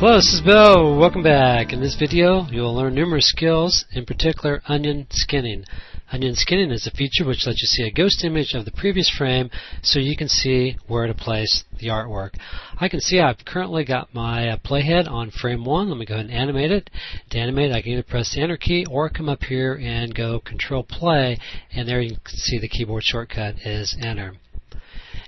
Hello, this is Bill. Welcome back. In this video, you will learn numerous skills, in particular onion skinning. Onion skinning is a feature which lets you see a ghost image of the previous frame so you can see where to place the artwork. I can see I've currently got my playhead on frame 1. Let me go ahead and animate it. To animate, I can either press the Enter key or come up here and go Control Play, and there you can see the keyboard shortcut is Enter.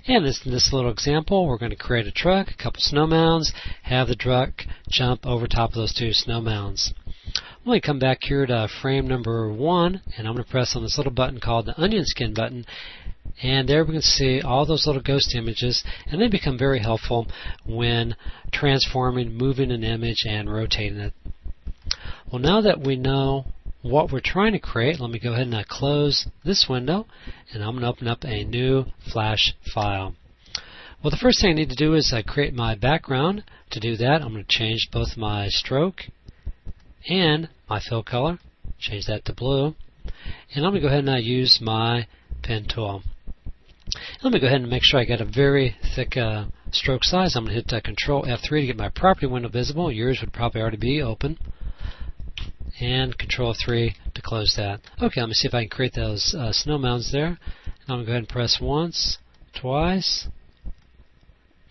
And in this little example, we're going to create a truck, a couple snow mounds, have the truck jump over top of those two snow mounds. I'm going to come back here to frame number 1, and I'm going to press on this little button called the onion skin button. And there we can see all those little ghost images, and they become very helpful when transforming, moving an image, and rotating it. Well, now that we know what we're trying to create, let me go ahead and close this window, and I'm going to open up a new Flash file. Well, the first thing I need to do is create my background. To do that, I'm going to change both my stroke and my fill color. Change that to blue. And I'm going to go ahead and use my pen tool. Let me go ahead and make sure I got a very thick stroke size. I'm going to hit Control F3 to get my property window visible. Yours would probably already be open. And Control F3 to close that. Okay, let me see if I can create those snow mounds there. And I'm going to go ahead and press once, twice.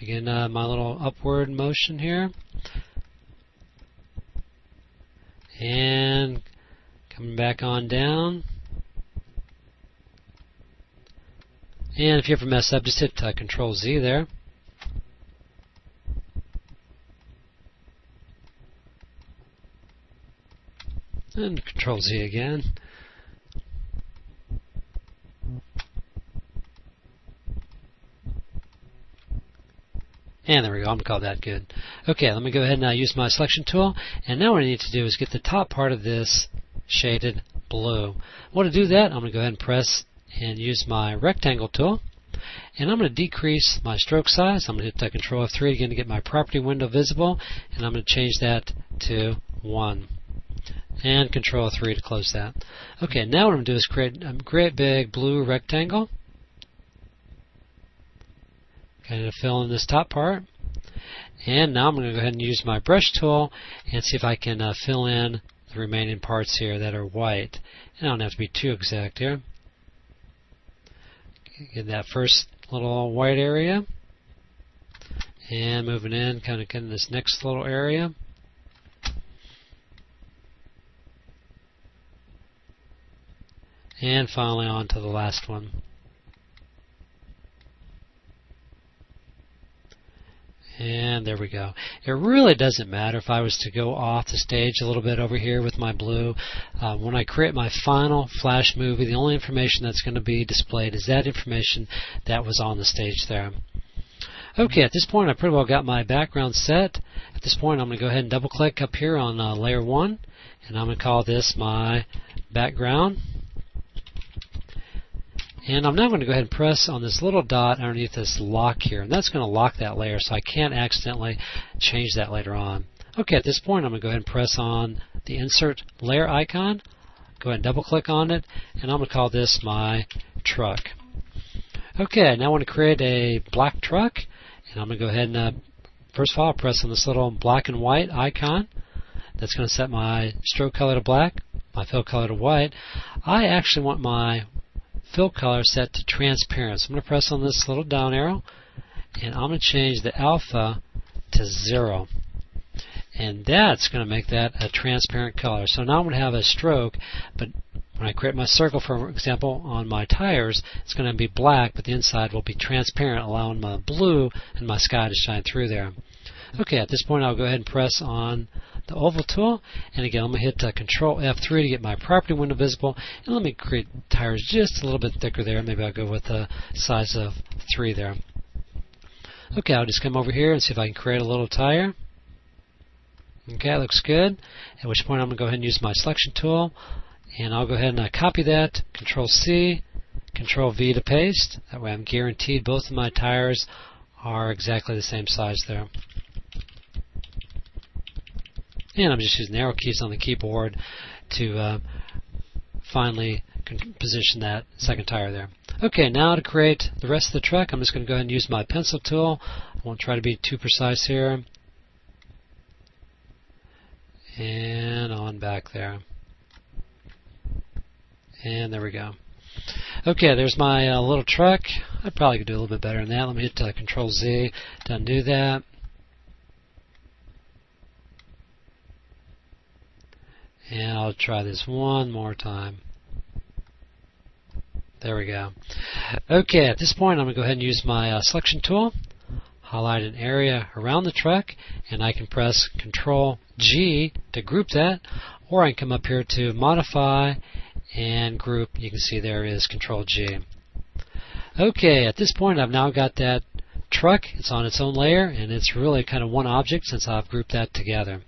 Begin my little upward motion here. And coming back on down. And if you ever mess up, just hit Control Z there. And Control Z again. And there we go. I'm going to call that good. Okay, let me go ahead and use my selection tool. And now what I need to do is get the top part of this shaded blue. Well, to do that, I'm going to go ahead and press and use my rectangle tool. And I'm going to decrease my stroke size. I'm going to hit Control F3 again to get my property window visible. And I'm going to change that to 1. And Control 3 to close that. Okay, now what I'm going to do is create a great big blue rectangle. Kind of fill in this top part. And now I'm going to go ahead and use my brush tool and see if I can fill in the remaining parts here that are white. And I don't have to be too exact here. Get that first little white area. And moving in, kind of getting this next little area. And finally on to the last one. And there we go. It really doesn't matter if I was to go off the stage a little bit over here with my blue. When I create my final Flash movie, the only information that's going to be displayed is that information that was on the stage there. Okay, at this point I pretty well got my background set. At this point I'm going to go ahead and double click up here on layer 1, and I'm going to call this my background. And I'm now going to go ahead and press on this little dot underneath this lock here, and that's going to lock that layer so I can't accidentally change that later on. Okay, at this point I'm going to go ahead and press on the insert layer icon, go ahead and double click on it, and I'm going to call this my truck. Okay, now I want to create a black truck, and I'm going to go ahead and first of all press on this little black and white icon. That's going to set my stroke color to black, my fill color to white. I actually want my fill color set to transparent. So I'm going to press on this little down arrow, and I'm going to change the alpha to 0. And that's going to make that a transparent color. So now I'm going to have a stroke, but when I create my circle, for example, on my tires, it's going to be black, but the inside will be transparent, allowing my blue and my sky to shine through there. Okay, at this point I'll go ahead and press on the oval tool, and again I'm going to hit Control F3 to get my property window visible, and let me create tires just a little bit thicker there. Maybe I'll go with a size of 3 there. Okay, I'll just come over here and see if I can create a little tire. Okay, that looks good. At which point I'm going to go ahead and use my selection tool, and I'll go ahead and copy that, Control C, Control V to paste. That way I'm guaranteed both of my tires are exactly the same size there. And I'm just using the arrow keys on the keyboard to finally position that second tire there. Okay, now to create the rest of the truck, I'm just going to go ahead and use my pencil tool. I won't try to be too precise here. and on back there. And there we go. Okay, there's my little truck. I probably could do a little bit better than that. Let me hit Control Z to undo that. And I'll try this one more time. There we go. Okay, at this point I'm going to go ahead and use my selection tool, highlight an area around the truck, and I can press Control G to group that, or I can come up here to Modify and Group. You can see there is Control G. Okay, at this point I've now got that truck. It's on its own layer, and it's really kind of one object since I've grouped that together.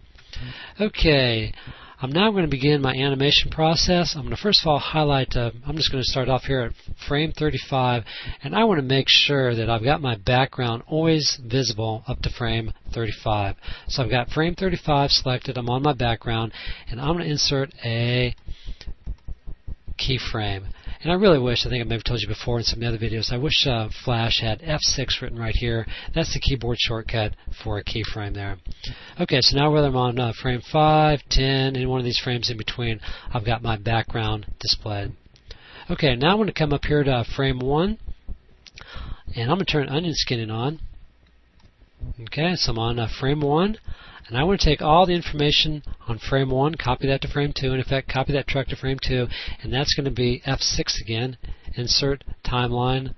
Okay, I'm now going to begin my animation process. I'm going to first of all highlight, I'm just going to start off here at frame 35, and I want to make sure that I've got my background always visible up to frame 35. So I've got frame 35 selected, I'm on my background, and I'm going to insert a keyframe. And I really wish, I think I may have told you before in some of the other videos, I wish Flash had F6 written right here. That's the keyboard shortcut for a keyframe there. Okay, so now whether I'm on frame 5, 10, any one of these frames in between, I've got my background displayed. Okay, now I'm going to come up here to frame 1, and I'm going to turn onion skinning on. Okay, so I'm on frame 1. And I want to take all the information on frame 1, copy that to frame 2, and in fact copy that truck to frame 2, and that's going to be F6 again. Insert timeline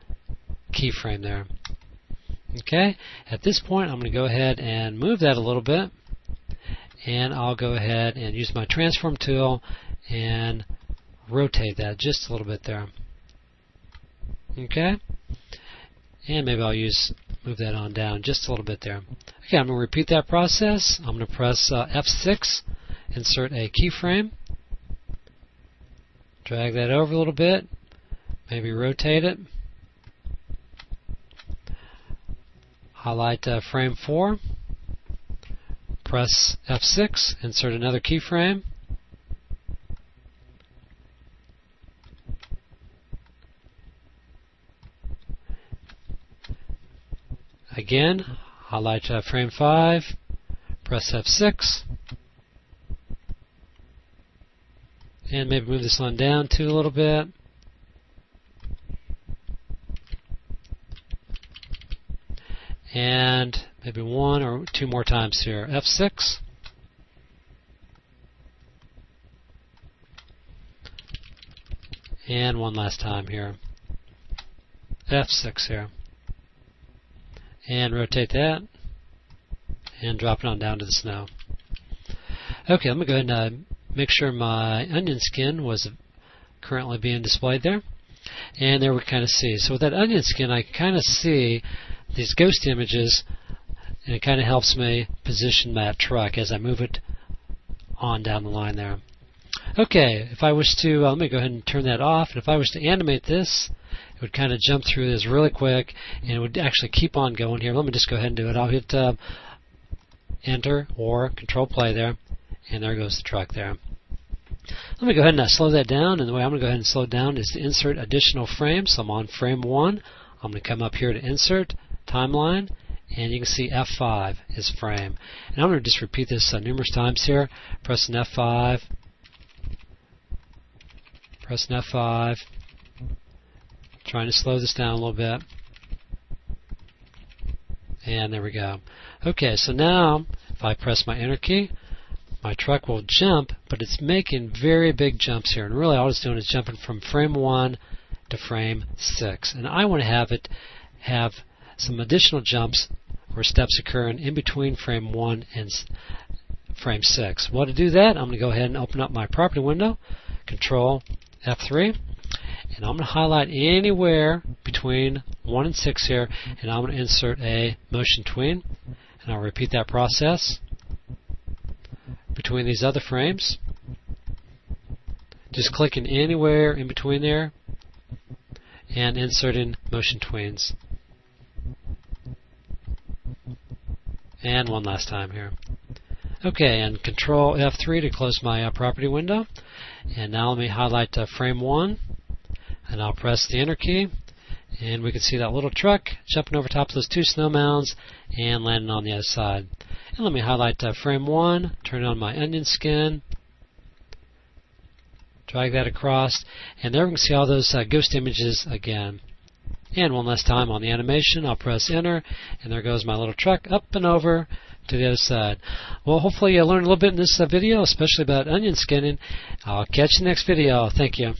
keyframe there. Okay, at this point I'm going to go ahead and move that a little bit, and I'll go ahead and use my transform tool and rotate that just a little bit there. Okay, and maybe I'll move that on down just a little bit there. Okay, I'm going to repeat that process. I'm going to press F6, insert a keyframe, drag that over a little bit, maybe rotate it, highlight frame 4, press F6, insert another keyframe, again, highlight frame 5, press F6, and maybe move this one down too a little bit. And maybe one or two more times here. F6. And one last time here. F6 here. And rotate that, and drop it on down to the snow. Okay, I'm going to go ahead and make sure my onion skin was currently being displayed there. And there we kind of see. So with that onion skin, I can kind of see these ghost images, and it kind of helps me position that truck as I move it on down the line there. Okay, if I wish to, let me go ahead and turn that off. And if I wish to animate this, it would kind of jump through this really quick, and it would actually keep on going here. Let me just go ahead and do it. I'll hit Enter or Control Play there, and there goes the truck there. Let me go ahead and slow that down, and the way I'm going to go ahead and slow it down is to insert additional frames. So I'm on frame 1. I'm going to come up here to Insert, Timeline, and you can see F5 is frame. And I'm going to just repeat this numerous times here. Pressing F5, pressing F5, trying to slow this down a little bit. And there we go. Okay, so now if I press my Enter key, my truck will jump, but it's making very big jumps here. And really all it's doing is jumping from frame 1 to frame 6. And I want to have it have some additional jumps or steps occurring in between frame 1 and frame 6. Well, to do that, I'm going to go ahead and open up my property window, Control F3. And I'm going to highlight anywhere between 1 and 6 here, and I'm going to insert a motion tween. And I'll repeat that process between these other frames. Just clicking anywhere in between there and inserting motion tweens. And one last time here. Okay, and Control F3 to close my property window. And now let me highlight frame 1. And I'll press the Enter key, And we can see that little truck jumping over top of those two snow mounds and landing on the other side. And let me highlight frame 1, turn on my onion skin, drag that across, and there we can see all those ghost images again. And one last time on the animation, I'll press enter, and there goes my little truck up and over to the other side. Well, hopefully you learned a little bit in this video, especially about onion skinning. I'll catch you next video. Thank you.